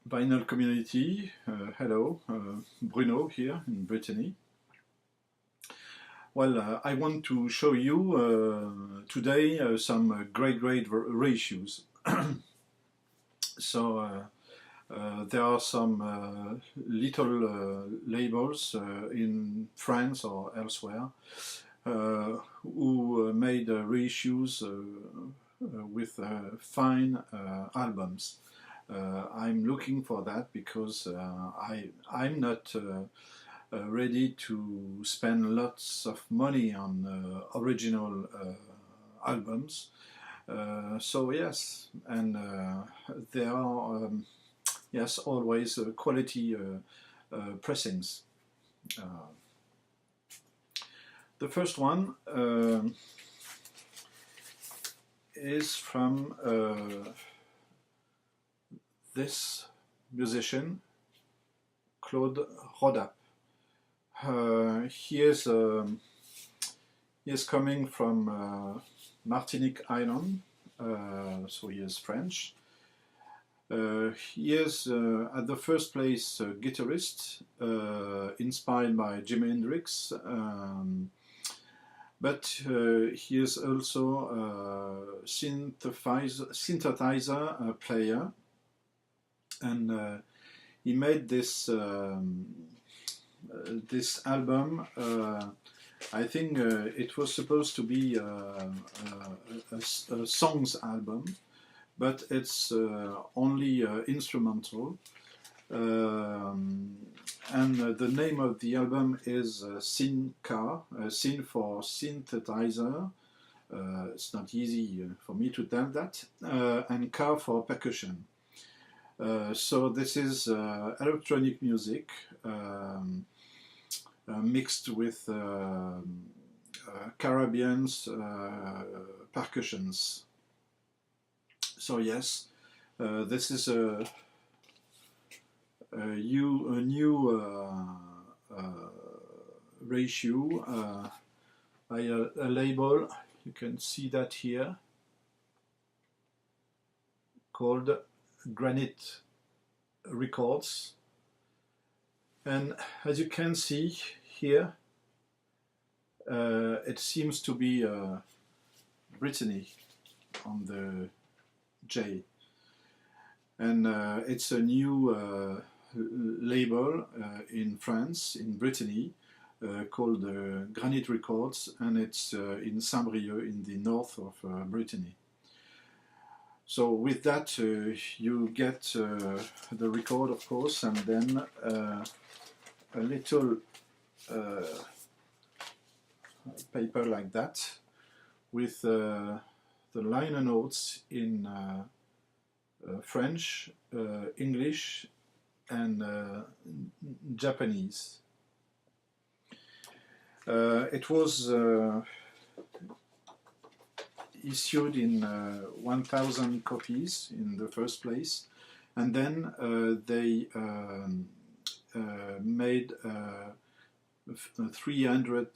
vinyl community. Hello, Bruno here in Brittany. Well, I want to show you today some great reissues. There are some little labels in France or elsewhere who made reissues with fine albums. I'm looking for that because I'm not ready to spend lots of money on original albums. So yes, and there are yes always quality pressings. The first one is from this musician, Claude Rodap. He is coming from Martinique Island, so he is French. He is at the first place a guitarist, inspired by Jimi Hendrix, but he is also a synthesizer player, and he made this this album. I think it was supposed to be a songs album, but it's only instrumental. And the name of the album is Syn Car, Syn for synthesizer. It's not easy for me to tell that, and Car for percussion. So this is electronic music mixed with Caribbean percussions. So yes, this is a new reissue by a label. You can see that here, called Granit Records. And as you can see here, it seems to be Brittany on the J. And it's a new label in France, in Brittany, called Granit Records, and it's in Saint-Brieuc in the north of Brittany. So with that you get the record, of course, and then a little paper like that with the liner notes in French, English, and Japanese. It was issued in 1,000 copies in the first place, and then they made 300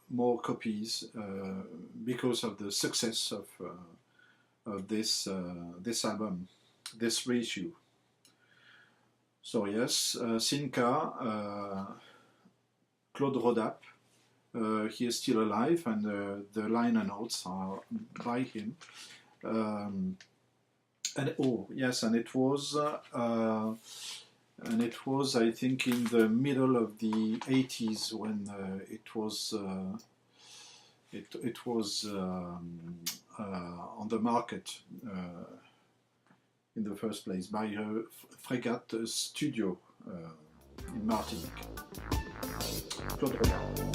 more copies because of the success of this album, this reissue. So yes, Sinca, Claude Rodap. He is still alive, and the liner notes are by him. And oh yes, and it was I think in the middle of the 80s when it was on the market in the first place by Fregat Studio in Martinique. Claude Rodin.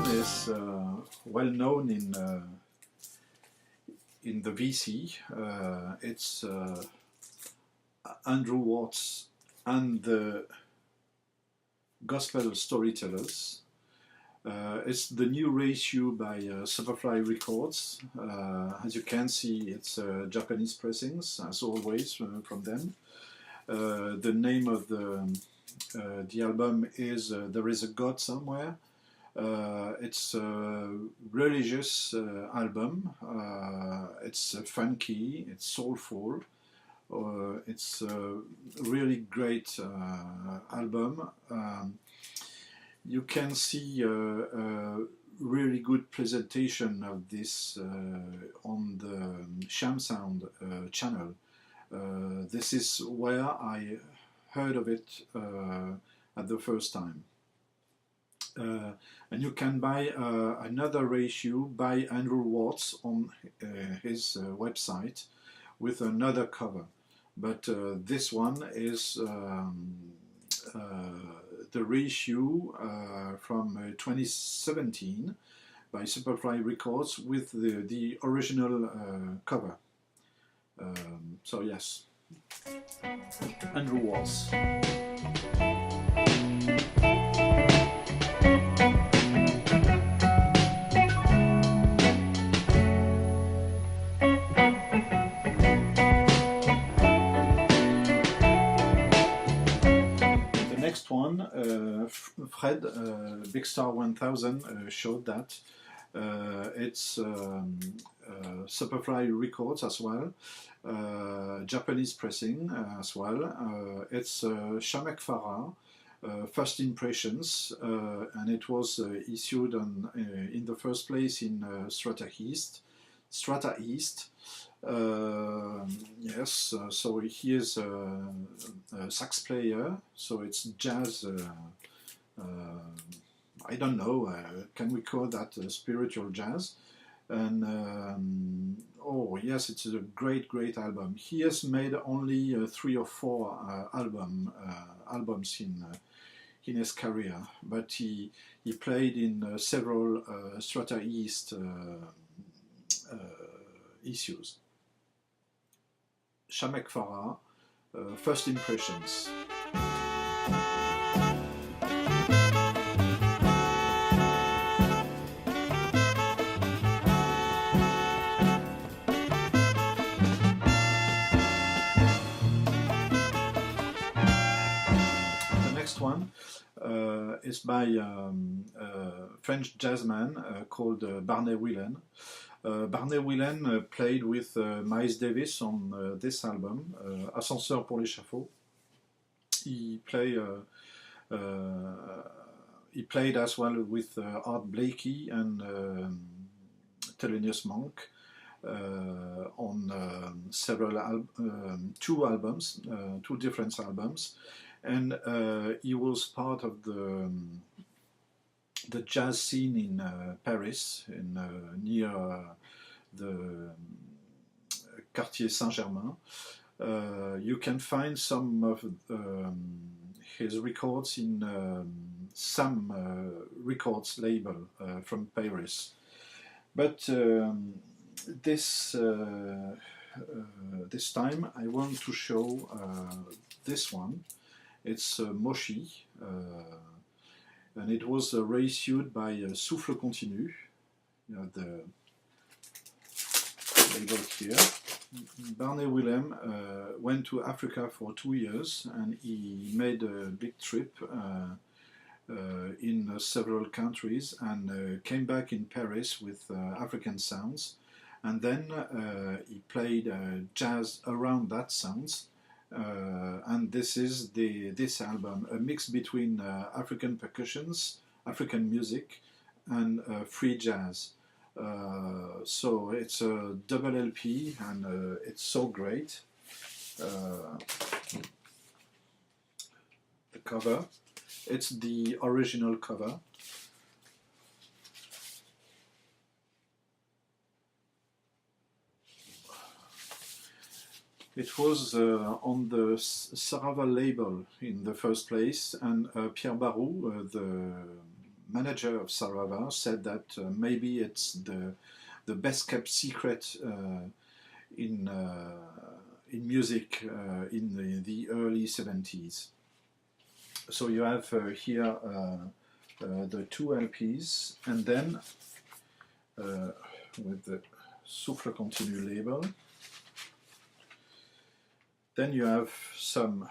Is well known in the VC. It's Andrew Wartts and the Gospel Storytellers. It's the new reissue by Superfly Records. As you can see, it's Japanese pressings, as always, from them. The name of the album is There Is a God Somewhere. It's a religious album. It's funky, it's soulful. It's a really great album. You can see a really good presentation of this on the Sham Sound channel. This is where I heard of it at the first time. And you can buy another reissue by Andrew Wartts on his website with another cover. But this one is the reissue from 2017 by Superfly Records with the original cover. So yes, Andrew Wartts. Next one, Fred, Big Star 1000 showed that. It's Superfly Records as well, Japanese pressing as well. It's Shamek Farah, First Impressions, and it was issued on, in the first place in Strata East. Yes, so he is a sax player, so it's jazz, I don't know, can we call that spiritual jazz? And oh yes, it's a great album. He has made only 3 or 4 albums in his career, but he played in several Strata East issues. Shamek Farah, First Impressions. The next one is by a French jazzman called Barney Wilen. Barney Wilen played with Miles Davis on this album, Ascenseur pour l'échafaud. He played as well with Art Blakey and Thelonious Monk on several two different albums, and he was part of the jazz scene in Paris, near the Quartier Saint-Germain. You can find some of his records in some records label from Paris. But this time I want to show this one. It's Moshi. And it was reissued by Souffle Continu. You know, the label here. Barney Wilen went to Africa for 2 years, and he made a big trip in several countries, and came back in Paris with African sounds, and then he played jazz around that sounds. And this is this album, a mix between African percussions, African music, and free jazz. So it's a double LP, and it's so great. The cover, it's the original cover. It was on the Sarava label in the first place, and Pierre Barou, the manager of Sarava, said that maybe it's the best kept secret in music in the early 70s. So you have here the 2 LPs, and then with the Souffle Continu label, Then you have some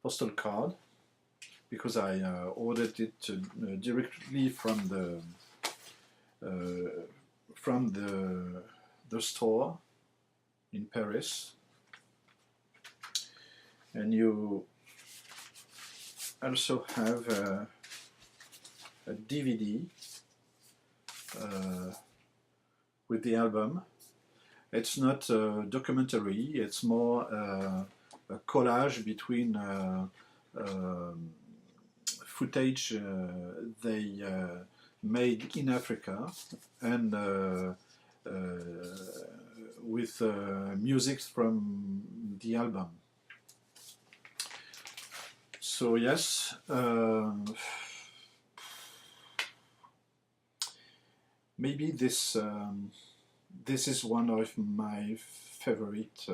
postal card, because I ordered it directly from the store in Paris. And you also have a DVD with the album. It's not a documentary, it's more a collage between footage they made in Africa and with music from the album. So yes, maybe this is one of my favorite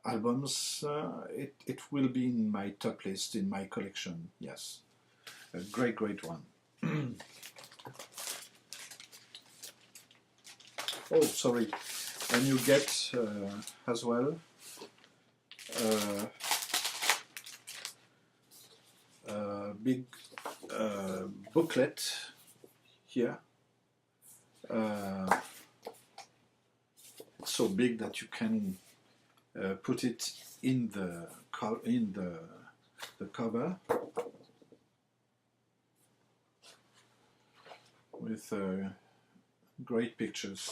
albums. It will be in my top list in my collection. Yes, a great one. Oh, sorry. And you get as well a big booklet here. So big that you can put it in the cover with great pictures.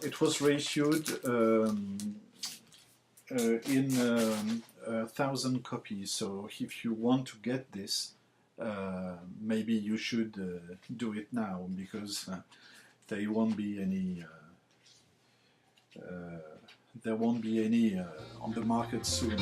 It was reissued in 1,000 copies, so if you want to get this, maybe you should do it now, because there won't be any on the market soon.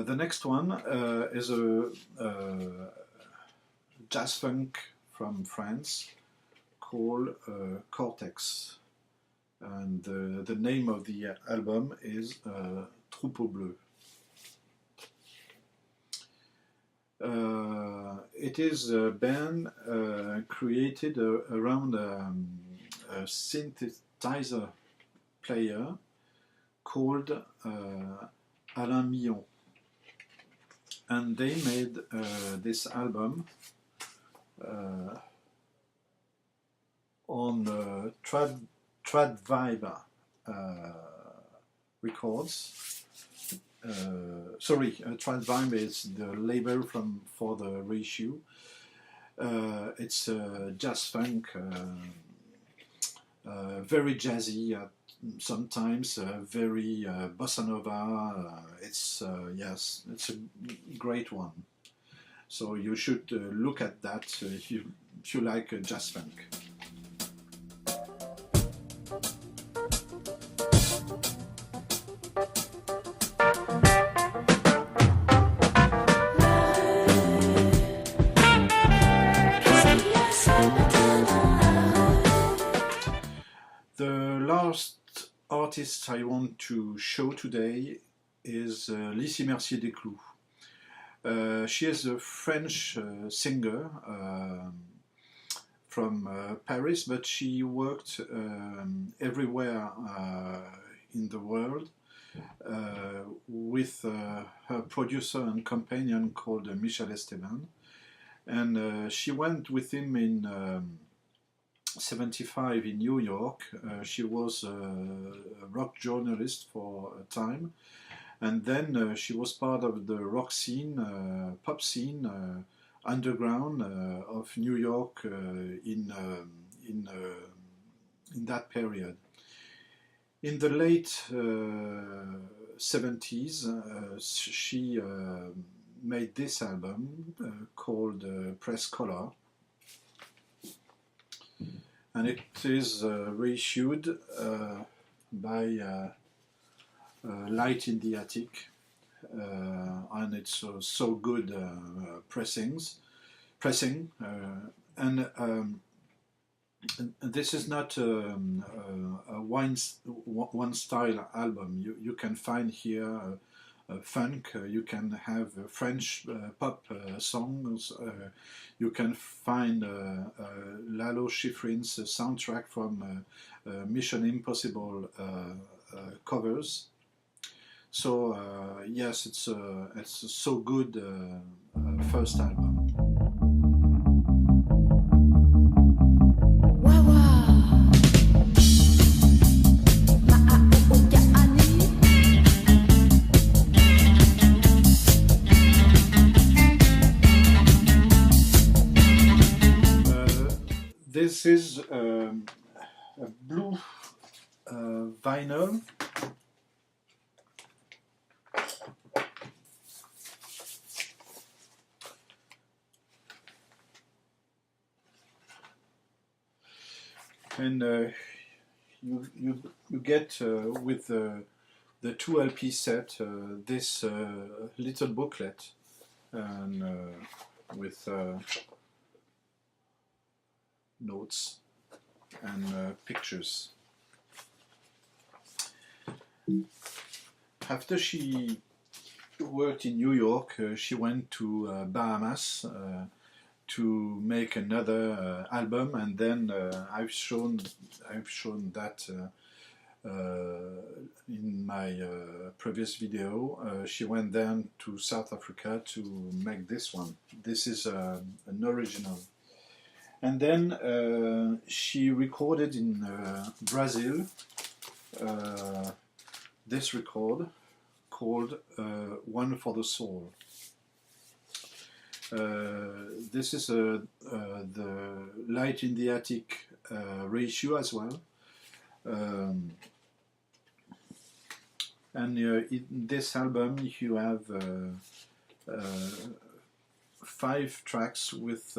The next one is a jazz funk from France called Cortex, and the name of the album is Troupeau Bleu. It is a band created around a synthesizer player called Alain Millon. And they made this album on Trad Vibe Records. Trad Vibe is the label for the reissue. It's jazz funk, very jazzy. Sometimes very bossa nova. It's a great one. So you should look at that if you like jazz funk. The last artist I want to show today is Lissy Mercier-Desclous. She is a French singer from Paris, but she worked everywhere in the world with her producer and companion called Michel Esteban. And she went with him in 1975 in New York. She was a rock journalist for a time, and then she was part of the rock scene, pop scene, underground of New York in that period. In the late 70s, she made this album called Press Color. And it is reissued by Light in the Attic, and it's so good pressings. pressing, and this is not a one style album. You can find here funk, you can have French pop songs, you can find Lalo Schifrin's soundtrack from Mission Impossible covers. So yes, it's a so good first album. This is a blue vinyl. And you get with the 2 LP set this little booklet, and with notes and pictures. After she worked in New York, she went to Bahamas to make another album, and then I've shown that in my previous video. She went then to South Africa to make this one. This is an original. And then she recorded in Brazil this record called One for the Soul. This is the Light in the Attic reissue as well. And in this album you have 5 tracks with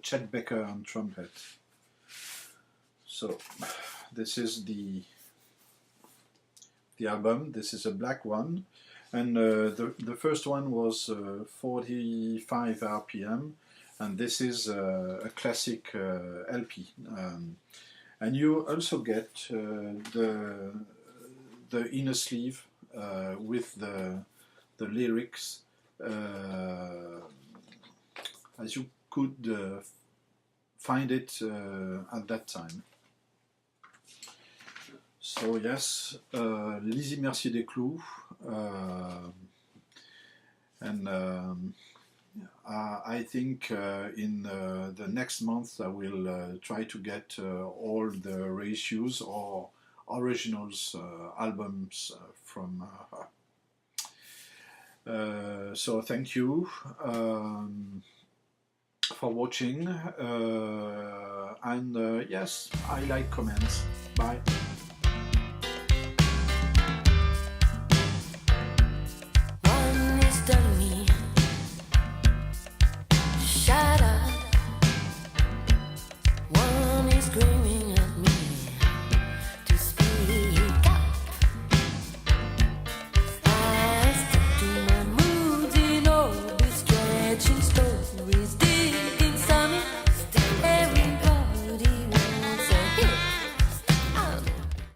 Chet Baker on trumpet. So this is the album. This is a black one, and the first one was 45 RPM, and this is a classic LP. And you also get the inner sleeve with the lyrics, as you could find it at that time. So yes, Lizzie Mercier des Clous, and I think in the next month I will try to get all the reissues or originals albums from her. So thank you for watching, and yes, I like comments. Bye.